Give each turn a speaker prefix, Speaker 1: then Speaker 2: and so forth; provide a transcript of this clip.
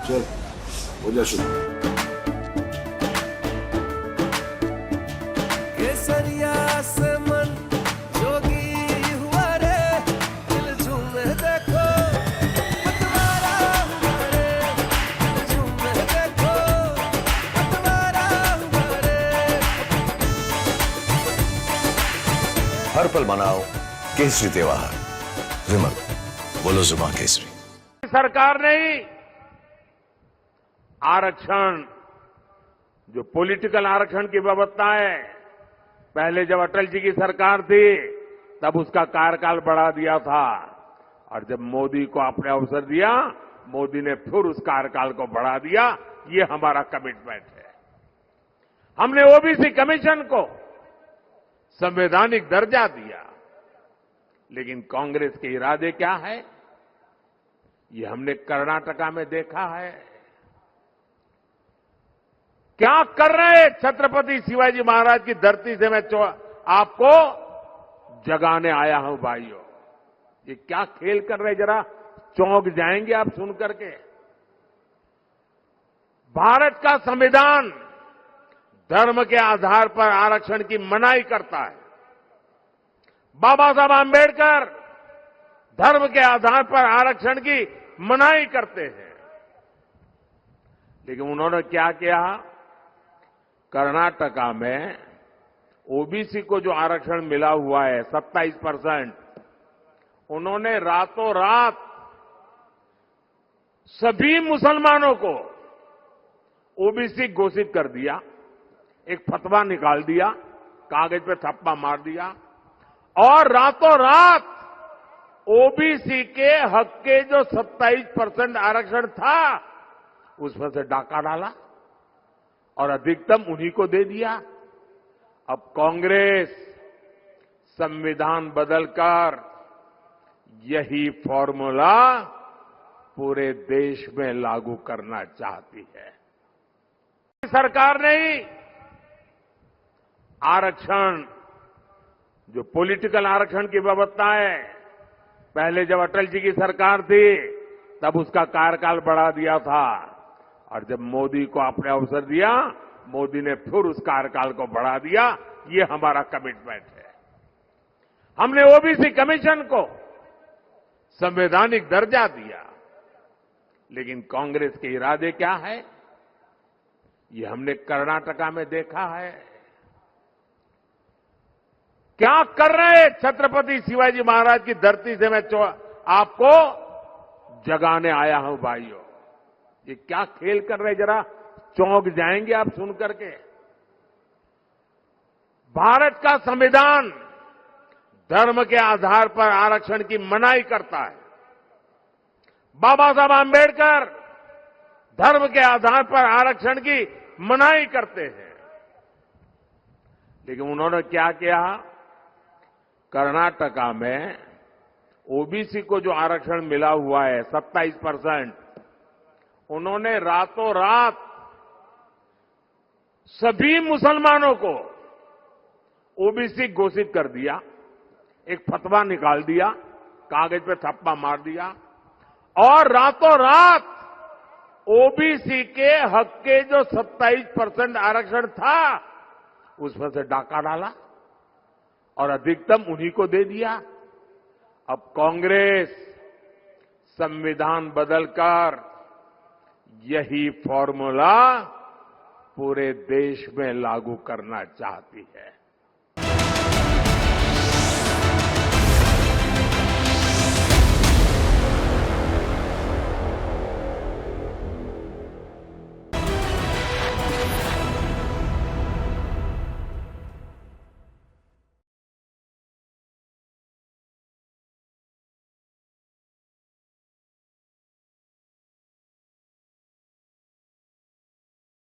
Speaker 1: चल हो जा शुरू।
Speaker 2: केसरिया से मन जोगी हुआ रे, दिल झूमे देखो पतवारा हुआ रे, दिल झूमे देखो पतवारा हुआ रे।
Speaker 3: हर पल मनाओ केसरी त्योहार। विमल, बोलो जुबान केसरी।
Speaker 4: सरकार ने ही आरक्षण, जो पॉलिटिकल आरक्षण की व्यवस्था है, पहले जब अटल जी की सरकार थी तब उसका कार्यकाल बढ़ा दिया था, और जब मोदी को आपने अवसर दिया, मोदी ने फिर उस कार्यकाल को बढ़ा दिया। ये हमारा कमिटमेंट है। हमने ओबीसी कमीशन को संवैधानिक दर्जा दिया, लेकिन कांग्रेस के इरादे क्या है, ये हमने कर्नाटका में देखा है। क्या कर रहे हैं छत्रपति शिवाजी महाराज की धरती से मैं आपको जगाने आया हूं भाइयों। ये क्या खेल कर रहे, जरा चौंक जाएंगे आप सुन करके। भारत का संविधान धर्म के आधार पर आरक्षण की मनाही करता है। बाबा साहब आंबेडकर धर्म के आधार पर आरक्षण की मनाही करते हैं, लेकिन उन्होंने क्या किया, कर्नाटका में ओबीसी को जो आरक्षण मिला हुआ है 27%, उन्होंने रातों रात सभी मुसलमानों को ओबीसी घोषित कर दिया। एक फतवा निकाल दिया, कागज पे थप्पा मार दिया, और रातों रात ओबीसी के हक के जो 27% आरक्षण था उसमें से डाका डाला और अधिकतम उन्हीं को दे दिया। अब कांग्रेस संविधान बदलकर यही फॉर्मूला पूरे देश में लागू करना चाहती है। सरकार ने ही आरक्षण, जो पॉलिटिकल आरक्षण की व्यवस्था है, पहले जब अटल जी की सरकार थी तब उसका कार्यकाल बढ़ा दिया था, और जब मोदी को आपने अवसर दिया, मोदी ने फिर उस कार्यकाल को बढ़ा दिया। ये हमारा कमिटमेंट है। हमने ओबीसी कमीशन को संवैधानिक दर्जा दिया, लेकिन कांग्रेस के इरादे क्या है, ये हमने कर्नाटका में देखा है। क्या कर रहे हैं छत्रपति शिवाजी महाराज की धरती से मैं आपको जगाने आया हूं भाइयों। ये क्या खेल कर रहे, जरा चौंक जाएंगे आप सुन करके। भारत का संविधान धर्म के आधार पर आरक्षण की मनाही करता है। बाबा साहब आंबेडकर धर्म के आधार पर आरक्षण की मनाही करते हैं, लेकिन उन्होंने क्या किया, कर्नाटका में ओबीसी को जो आरक्षण मिला हुआ है 27%, उन्होंने रातों रात सभी मुसलमानों को ओबीसी घोषित कर दिया। एक फतवा निकाल दिया, कागज पे थप्पा मार दिया, और रातों रात ओबीसी के हक के जो 27% आरक्षण था उसमें से डाका डाला और अधिकतम उन्हीं को दे दिया। अब कांग्रेस संविधान बदलकर यही फॉर्मूला पूरे देश में लागू करना चाहती है।